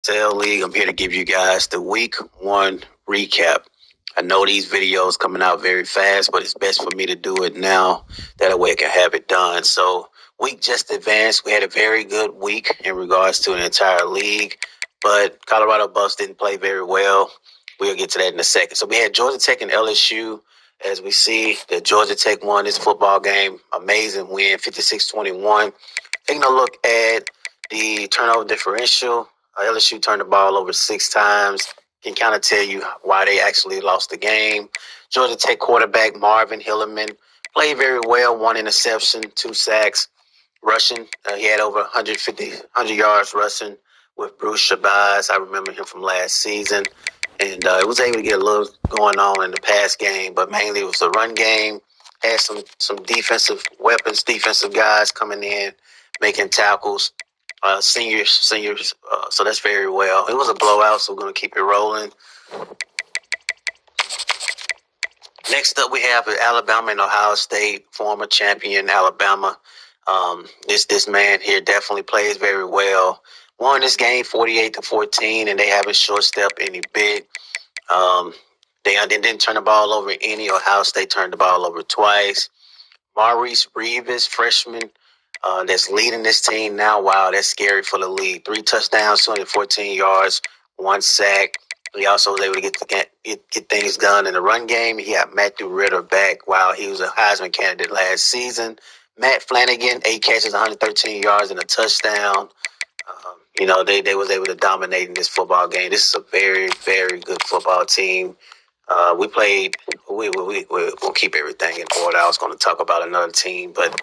Sale League. I'm here to give you guys the week one recap. I know these videos coming out very fast, but it's best for me to do it now. That way I can have it done. So week just advanced. We had a very good week in regards to an entire league, but Colorado Buffs didn't play very well. We'll get to that in a second. So we had Georgia Tech and LSU. As we see that Georgia Tech won this football game. Amazing win, 56-21. Taking a look at the turnover differential, LSU turned the ball over 6 times. Can kind of tell you why they actually lost the game. Georgia Tech quarterback Marvin Hilliman played very well, 1 interception, 2 sacks, rushing. He had over 100 yards rushing with Bruce Shabazz. I remember him from last season. And it was able to get a little going on in the pass game, but mainly it was the run game. Had some defensive weapons, defensive guys coming in, making tackles. Seniors. So that's very well. It was a blowout, so we're going to keep it rolling. Next up, we have Alabama and Ohio State, former champion Alabama. This man here definitely plays very well. Won this game 48-14, and they haven't short stepped any bit. They didn't turn the ball over any. Ohio State turned the ball over twice. Maurice Reeves, freshman, that's leading this team now. Wow, that's scary for the league. 3 touchdowns, 214 yards, 1 sack. He also was able to get things done in the run game. He got Matthew Ritter back. Wow, he was a Heisman candidate last season. Matt Flanagan, 8 catches, 113 yards, and a touchdown. They was able to dominate in this football game. This is a very, very good football team. We played. We'll keep everything in order. I was going to talk about another team, but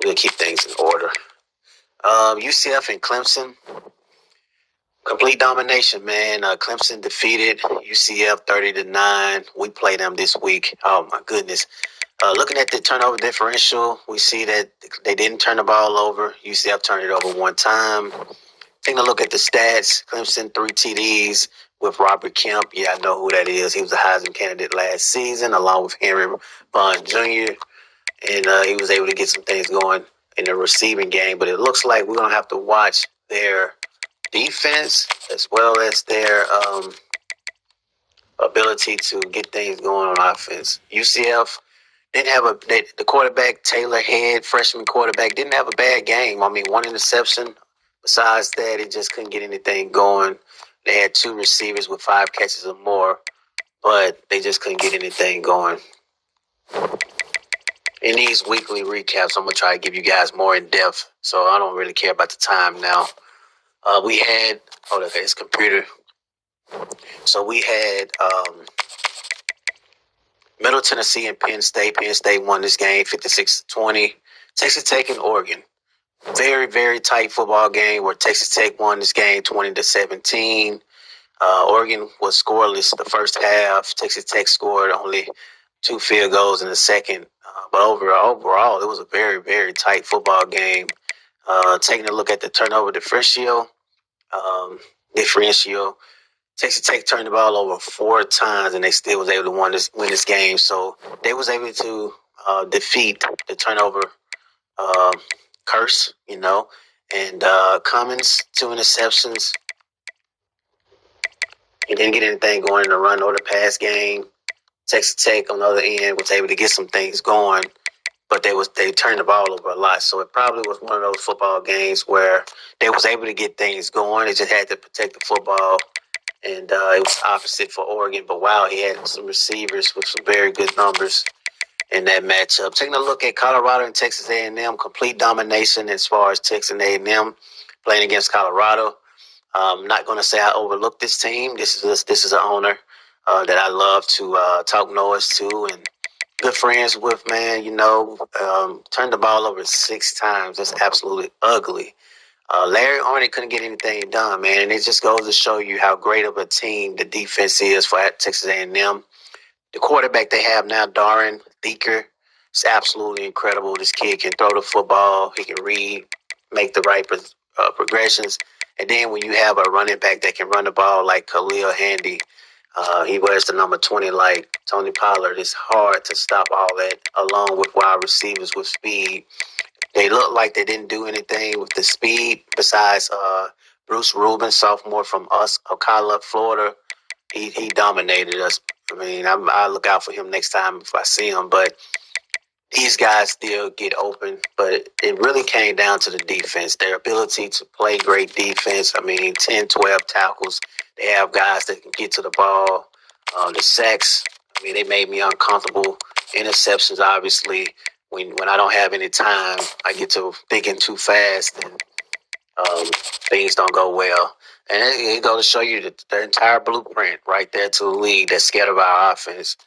we'll keep things in order. UCF and Clemson, complete domination, man. Clemson defeated UCF 30-9. We play them this week. Oh my goodness. Looking at the turnover differential, we see that they didn't turn the ball over. UCF turned it over 1 time. Taking a look at the stats, Clemson 3 TDs with Robert Kemp. Yeah, I know who that is. He was a Heisman candidate last season, along with Henry Bond Jr., and he was able to get some things going in the receiving game. But it looks like we're going to have to watch their defense as well as their ability to get things going on offense. UCF didn't have the quarterback, Taylor Head, freshman quarterback, didn't have a bad game. I mean, 1 interception. Besides that, he just couldn't get anything going. They had 2 receivers with 5 catches or more, but they just couldn't get anything going. In these weekly recaps, I'm going to try to give you guys more in depth, so I don't really care about the time now. We had, okay, it's computer. So we had Middle Tennessee and Penn State. Penn State won this game 56-20. Texas Tech and Oregon. Very, very tight football game where Texas Tech won this game 20-17. Oregon was scoreless the first half. Texas Tech scored only 2 field goals in the second. But overall, it was a very, very tight football game. Taking a look at the turnover differential, Texas Tech turned the ball over 4 times, and they still was able to win this game. So they was able to defeat the turnover curse, And Cummins, 2 interceptions. He didn't get anything going in the run or the pass game. Texas Tech on the other end was able to get some things going, but they turned the ball over a lot. So it probably was one of those football games where they was able to get things going. They just had to protect the football, and it was opposite for Oregon. But wow, he had some receivers with some very good numbers in that matchup. Taking a look at Colorado and Texas A&M, complete domination as far as Texas A&M playing against Colorado. I'm not going to say I overlooked this team. This is an owner that I love to talk noise to and good friends with, man. Turned the ball over 6 times. That's absolutely ugly. Larry Arnett couldn't get anything done, man. And it just goes to show you how great of a team the defense is for Texas A&M. The quarterback they have now, Darren Theaker, is absolutely incredible. This kid can throw the football. He can read, make the right progressions. And then when you have a running back that can run the ball like Khalil Handy, he wears the number 20 like Tony Pollard. It's hard to stop all that, along with wide receivers with speed. They look like they didn't do anything with the speed besides Bruce Rubin, sophomore from Ocala, Florida. He dominated us. I mean, I look out for him next time if I see him. But these guys still get open. But it really came down to the defense, their ability to play great defense. I mean, 10, 12 tackles. They have guys that can get to the ball. The sacks, I mean, they made me uncomfortable. Interceptions, obviously. When I don't have any time, I get to thinking too fast and things don't go well. And it goes to show you the entire blueprint right there to the league that's scared of our offense.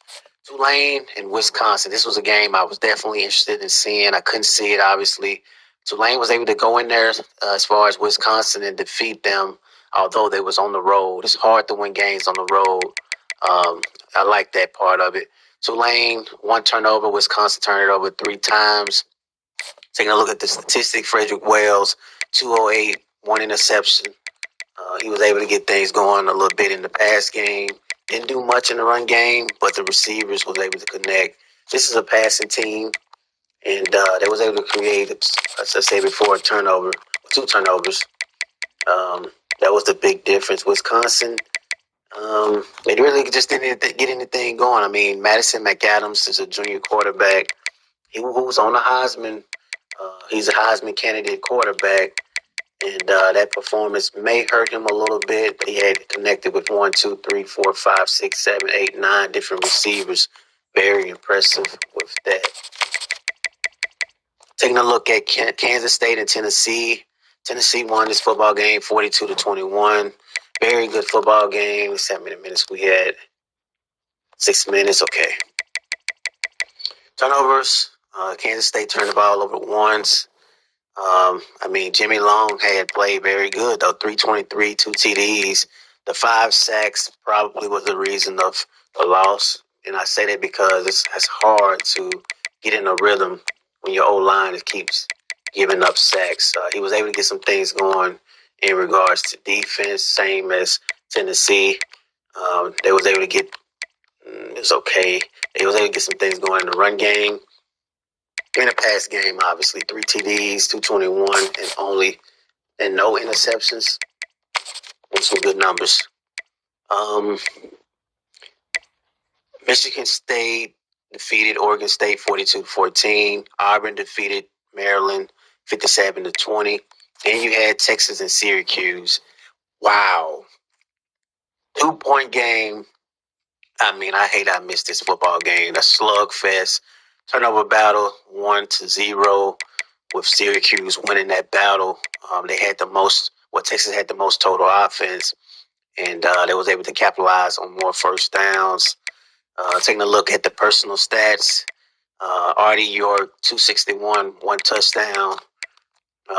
Tulane and Wisconsin. This was a game I was definitely interested in seeing. I couldn't see it, obviously. Tulane was able to go in there as far as Wisconsin and defeat them, although they was on the road. It's hard to win games on the road. I like that part of it. Tulane, one turnover. Wisconsin turned it over 3 times. Taking a look at the statistic, Frederick Wells, 208, one interception. He was able to get things going a little bit in the pass game. Didn't do much in the run game, but the receivers was able to connect. This is a passing team, and they was able to create, as I said before, a turnover, 2 turnovers. That was the big difference. Wisconsin, they really just didn't get anything going. I mean, Madison McAdams is a junior quarterback. He was on the Heisman. He's a Heisman candidate quarterback. And that performance may hurt him a little bit. He had connected with 1, 2, 3, 4, 5, 6, 7, 8, 9 different receivers. Very impressive with that. Taking a look at Kansas State and Tennessee. Tennessee won this football game 42-21. Very good football game. Let's see how many minutes we had. 6 minutes. Okay. Turnovers. Kansas State turned the ball over once. I mean, Jimmy Long had played very good, though. 323, 2 TDs. The 5 sacks probably was the reason of the loss. And I say that because it's hard to get in a rhythm when your O-line keeps giving up sacks. He was able to get some things going in regards to defense, same as Tennessee. They was able to get, it's okay. They was able to get some things going in the run game. In a pass game, obviously, 3 TDs, 221, and no interceptions. That's some good numbers. Michigan State defeated Oregon State 42-14. Auburn defeated Maryland 57-20. Then you had Texas and Syracuse. Wow. 2-point game. I mean, I missed this football game. A slugfest. Turnover battle 1-0 with Syracuse winning that battle. They had the most, Texas had the most total offense, and they was able to capitalize on more first downs. Taking a look at the personal stats, Artie York, 261, 1 touchdown.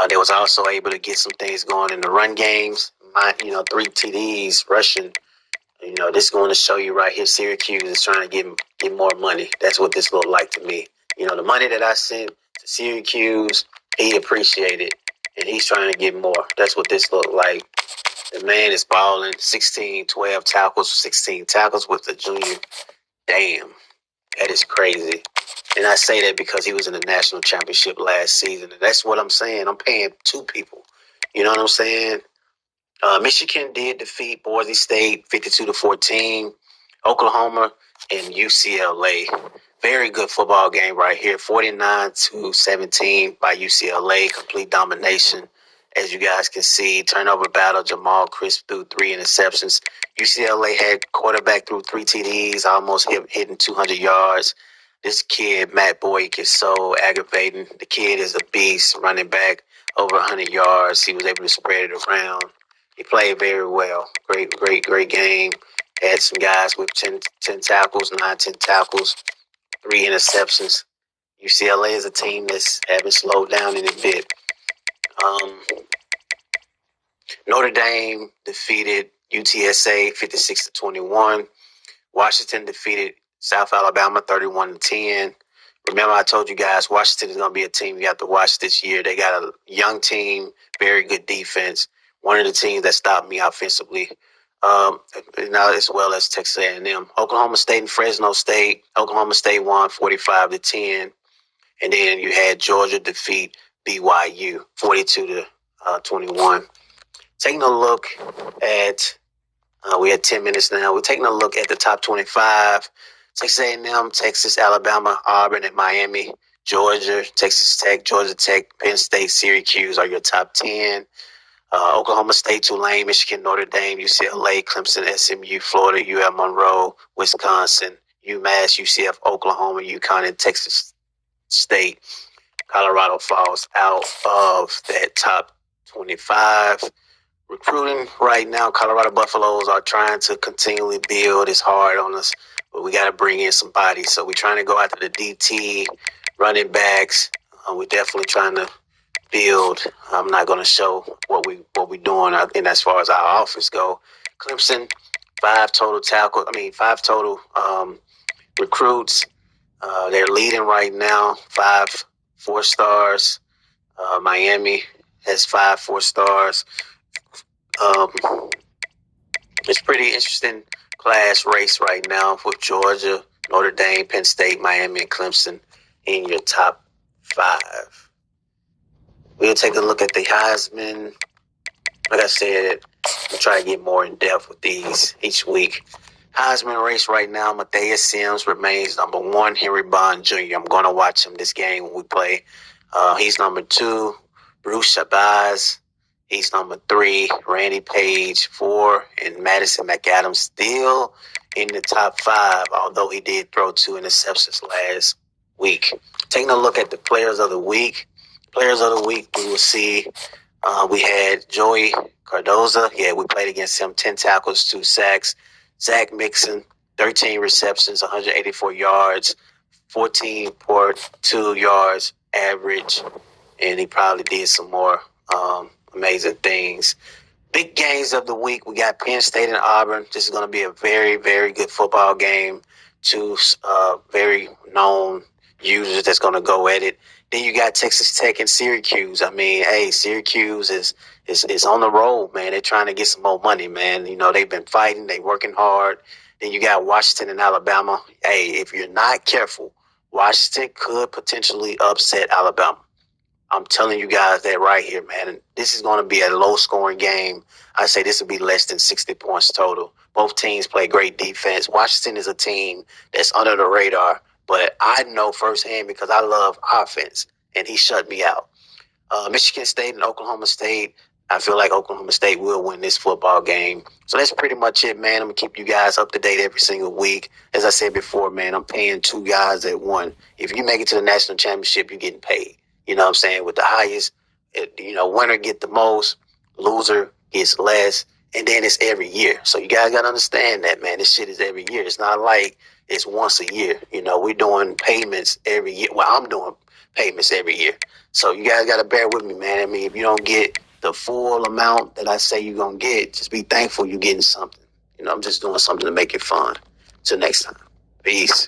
They was also able to get some things going in the run games. 3 TDs rushing. This is going to show you right here. Syracuse is trying to get more money. That's what this looked like to me. The money that I sent to Syracuse, he appreciated, and he's trying to get more. That's what this looked like. The man is balling. 12 tackles, 16 tackles with the junior. Damn, that is crazy. And I say that because he was in the national championship last season. And that's what I'm saying. I'm paying 2 people. You know what I'm saying? Michigan did defeat Boise State 52-14. Oklahoma and UCLA. Very good football game right here. 49-17 by UCLA. Complete domination. As you guys can see, turnover battle. Jamal Crisp threw 3 interceptions. UCLA had quarterback threw 3 TDs, almost hitting 200 yards. This kid, Matt Boyk, is so aggravating. The kid is a beast, running back over 100 yards. He was able to spread it around. He played very well. Great game. Had some guys with 10 tackles, 9, 10 tackles, 3 interceptions. UCLA is a team that's haven't slowed down in a bit. Notre Dame defeated UTSA 56-21. Washington defeated South Alabama 31-10. Remember, I told you guys Washington is going to be a team you have to watch this year. They got a young team, very good defense. One of the teams that stopped me offensively, now as well as Texas A&M. Oklahoma State and Fresno State. Oklahoma State won 45-10, and then you had Georgia defeat BYU 42-21. Taking a look at, we had 10 minutes now. We're taking a look at the top 25. Texas A&M, Texas, Alabama, Auburn, and Miami. Georgia, Texas Tech, Georgia Tech, Penn State, Syracuse are your top 10. Oklahoma State, Tulane, Michigan, Notre Dame, UCLA, Clemson, SMU, Florida, UL Monroe, Wisconsin, UMass, UCF, Oklahoma, UConn, and Texas State. Colorado falls out of that top 25. Recruiting right now, Colorado Buffaloes are trying to continually build. It's hard on us, but we got to bring in some bodies. So we're trying to go after the DT, running backs. We're definitely trying to build. I'm not going to show what we're doing, and as far as our offense go, Clemson, five total recruits. They're leading right now, 5 4-stars. Miami has 5 4-stars. It's pretty interesting class race right now with Georgia, Notre Dame, Penn State, Miami, and Clemson in your top 5. We'll take a look at the Heisman. Like I said, we'll try to get more in depth with these each week. Heisman race right now, Matthias Sims remains number 1. Henry Bond Jr., I'm going to watch him this game when we play. He's number 2. Bruce Shabazz. He's number 3. Randy Page, 4. And Madison McAdams still in the top 5, although he did throw 2 interceptions last week. Taking a look at the players of the week. Players of the week, we will see we had Joey Cardoza. Yeah, we played against him. 10 tackles, 2 sacks. Zach Mixon, 13 receptions, 184 yards, 14.2 yards average. And he probably did some more amazing things. Big games of the week. We got Penn State and Auburn. This is going to be a very, very good football game. 2 very known users that's going to go at it. Then you got Texas Tech and Syracuse. I mean, hey, Syracuse is on the road, man. They're trying to get some more money, man. You know, they've been fighting. They working hard. Then you got Washington and Alabama. Hey, if you're not careful, Washington could potentially upset Alabama. I'm telling you guys that right here, man. This is going to be a low-scoring game. I say this will be less than 60 points total. Both teams play great defense. Washington is a team that's under the radar, but I know firsthand because I love offense, and he shut me out. Michigan State and Oklahoma State, I feel like Oklahoma State will win this football game. So that's pretty much it, man. I'm going to keep you guys up to date every single week. As I said before, man, I'm paying 2 guys at one. If you make it to the national championship, you're getting paid. You know what I'm saying? With the highest, winner get the most, loser gets less, and then it's every year. So you guys got to understand that, man. This shit is every year. It's not like it's once a year. You know, we're doing payments every year. Well, I'm doing payments every year. So you guys got to bear with me, man. I mean, if you don't get the full amount that I say you're going to get, just be thankful you're getting something. You know, I'm just doing something to make it fun. Till next time. Peace.